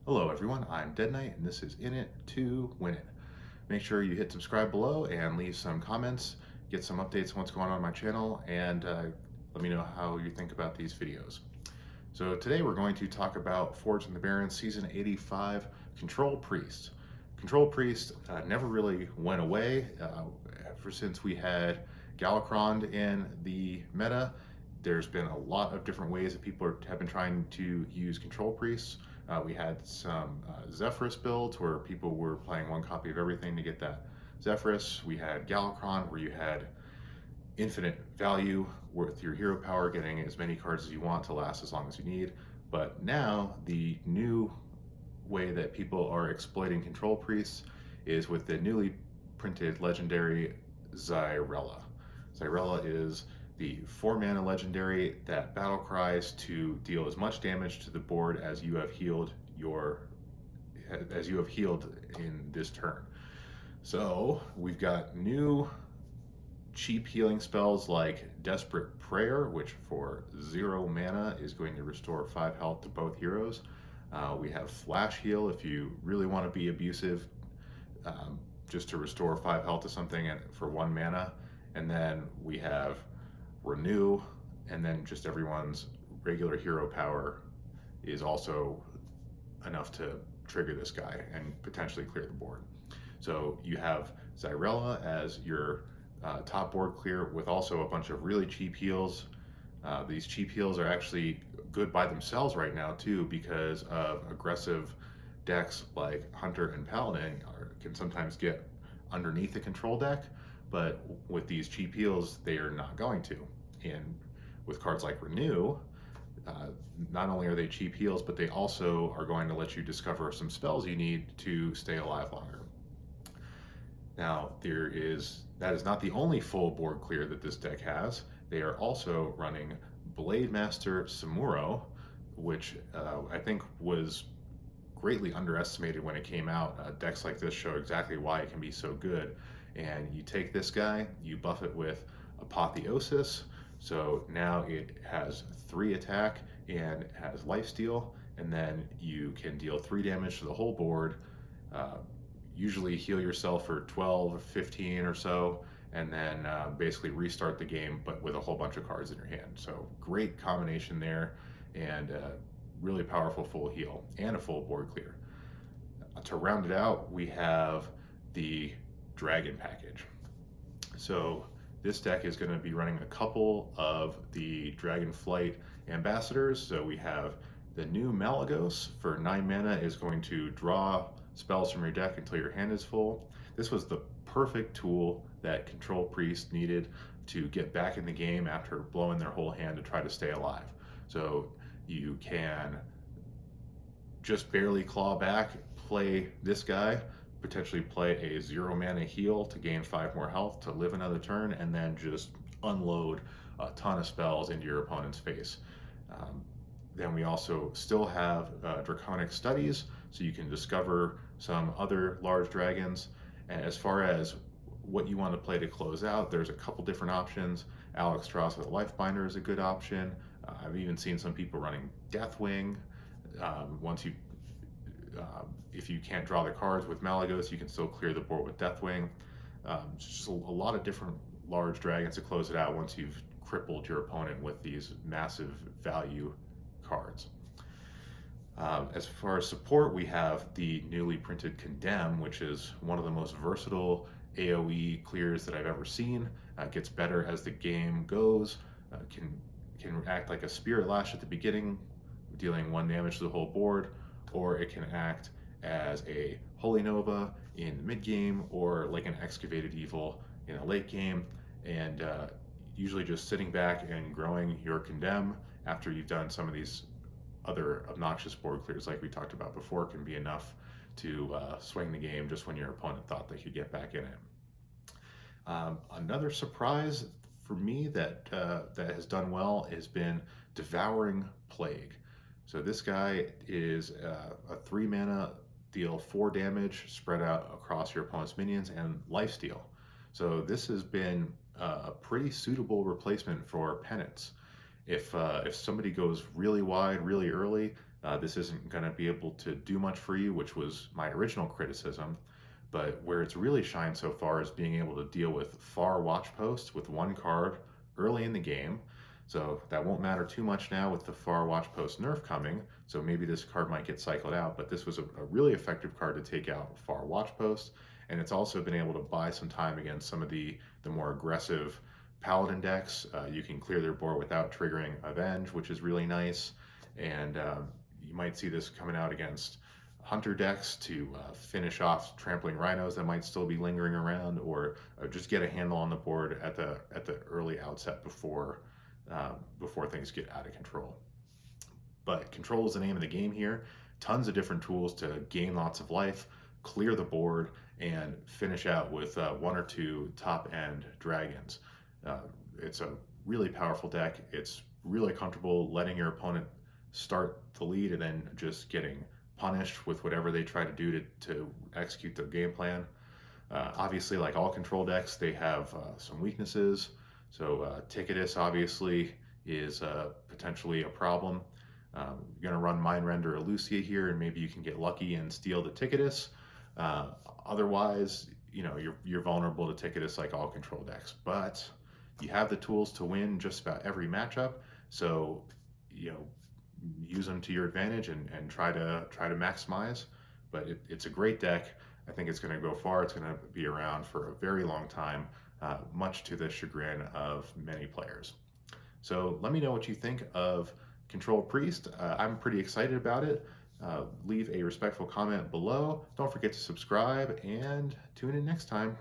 Hello everyone, I'm Dead Knight and this is In It to Win It. Make sure you hit subscribe below and leave some comments, get some updates on what's going on my channel, and let me know how you think about these videos. So today we're going to talk about Forged in the Barrens Season 85 Control Priest. Control Priest never really went away ever since we had Galakrond in the meta. There's been a lot of different ways that people have been trying to use Control Priests. We had some Zephyrus builds where people were playing one copy of everything to get that Zephyrus. We had Galakrond where you had infinite value with your hero power, getting as many cards as you want to last as long as you need. But now the new way that people are exploiting Control Priests is with the newly printed legendary Xyrella. Xyrella is the 4-mana legendary that battle cries to deal as much damage to the board as you have healed in this turn. So we've got new cheap healing spells like Desperate Prayer, which for 0 mana is going to restore 5 health to both heroes. We have Flash Heal if you really want to be abusive, just to restore 5 health to something for 1 mana. And then we have Renew, and then just everyone's regular hero power is also enough to trigger this guy and potentially clear the board. So you have Xyrella as your top board clear with also a bunch of really cheap heals. These cheap heals are actually good by themselves right now too, because of aggressive decks like Hunter and Paladin can sometimes get underneath the control deck, but with these cheap heals they are not going to. And with cards like Renew, not only are they cheap heals, but they also are going to let you discover some spells you need to stay alive longer. Now, that is not the only full board clear that this deck has. They are also running Blademaster Samuro, which I think was greatly underestimated when it came out. Decks like this show exactly why it can be so good. And you take this guy, you buff it with Apotheosis, so now it has 3 attack and has lifesteal, and then you can deal 3 damage to the whole board, usually heal yourself for 12 or 15 or so, and then basically restart the game, but with a whole bunch of cards in your hand. So great combination there, and really powerful full heal and a full board clear. To round it out, we have the Dragon package. So this deck is going to be running a couple of the Dragonflight ambassadors. So we have the new Malygos for 9 mana is going to draw spells from your deck until your hand is full. This was the perfect tool that Control Priest needed to get back in the game after blowing their whole hand to try to stay alive. So you can just barely claw back, play this guy, potentially play a 0 mana heal to gain 5 more health to live another turn, and then just unload a ton of spells into your opponent's face. Then we also still have Draconic Studies, so you can discover some other large dragons. And as far as what you want to play to close out, there's a couple different options. Alexstrasza the Lifebinder is a good option. I've even seen some people running Deathwing. If you can't draw the cards with Malygos, you can still clear the board with Deathwing. Just a lot of different large dragons to close it out once you've crippled your opponent with these massive value cards. As far as support, we have the newly printed Condemn, which is one of the most versatile AoE clears that I've ever seen. Gets better as the game goes. Can act like a Spirit Lash at the beginning, dealing 1 damage to the whole board, or it can act as a Holy Nova in the mid game, or like an Excavated Evil in a late game, and usually just sitting back and growing your Condemn after you've done some of these other obnoxious board clears like we talked about before can be enough to swing the game just when your opponent thought they could get back in it. Another surprise for me that has done well has been Devouring Plague. So this guy is a 3 mana, deal 4 damage spread out across your opponent's minions and lifesteal. So this has been a pretty suitable replacement for Penance. If somebody goes really wide really early, This isn't going to be able to do much for you, which was my original criticism. But where it's really shined so far is being able to deal with far watch posts with one card early in the game. So that won't matter too much now with the far watch post nerf coming. So maybe this card might get cycled out, but this was a really effective card to take out far watch posts. And it's also been able to buy some time against some of the more aggressive paladin decks. You can clear their board without triggering Avenge, which is really nice. And you might see this coming out against hunter decks to finish off trampling rhinos that might still be lingering around, or just get a handle on the board at the early outset before things get out of control. But control is the name of the game here. Tons of different tools to gain lots of life, clear the board, and finish out with one or two top-end dragons. It's a really powerful deck. It's really comfortable letting your opponent start the lead and then just getting punished with whatever they try to do to execute their game plan. Obviously, like all control decks, they have some weaknesses. So Ticketus obviously is potentially a problem. You're going to run Mindrender Illucia here, and maybe you can get lucky and steal the Ticketus. Otherwise, you're vulnerable to Ticketus like all control decks. But you have the tools to win just about every matchup. So use them to your advantage and try to maximize. But it's a great deck. I think it's going to go far. It's going to be around for a very long time, much to the chagrin of many players. So let me know what you think of Control Priest. I'm pretty excited about it. Leave a respectful comment below. Don't forget to subscribe and tune in next time.